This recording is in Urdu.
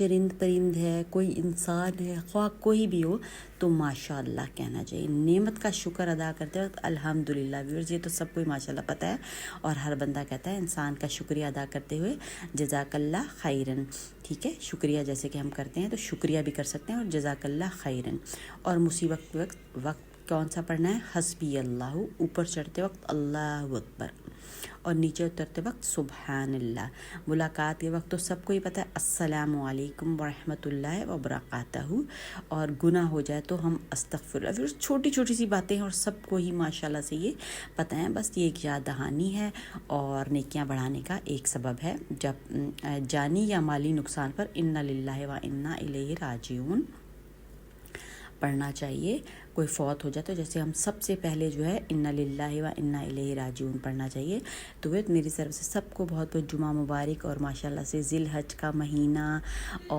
چرند پرند ہے، کوئی انسان ہے، خواہ کوئی بھی ہو، تو ماشاء اللہ کہنا چاہیے۔ نعمت کا شکر ادا کرتے وقت الحمدللہ، ویورز یہ تو سب کو ماشاء اللہ پتہ ہے، اور ہر بندہ کہتا ہے انسان کا شکریہ ادا کرتے ہوئے جزاک اللہ خیرن، ٹھیک ہے، شکریہ جیسے کہ ہم کرتے ہیں تو شکریہ بھی کر سکتے ہیں، اور جزاک اللہ خیرن۔ اور مصیبت کے وقت کون سا پڑھنا ہے؟ حسبی اللہ، اوپر چڑھتے وقت اللہ اکبر، اور نیچے اترتے وقت سبحان اللہ۔ ملاقات کے وقت تو سب کو ہی پتہ ہے السلام علیکم ورحمۃ اللہ وبرکاتہ، اور گناہ ہو جائے تو ہم استغفر اللہ۔ پھر چھوٹی چھوٹی سی باتیں ہیں اور سب کو ہی ماشاءاللہ سے یہ پتہ ہے، بس یہ ایک یاد دہانی ہے اور نیکیاں بڑھانے کا ایک سبب ہے۔ جب جانی یا مالی نقصان پر انا للہ و انا الیہ راجعون پڑھنا چاہیے۔ کوئی فوت ہو جائے تو جیسے ہم سب سے پہلے جو ہے انا للہ و انا الیہ راجعون پڑھنا چاہیے۔ تو میری طرف سے سب کو بہت بہت جمعہ مبارک، اور ماشاءاللہ سے ذی الحج کا مہینہ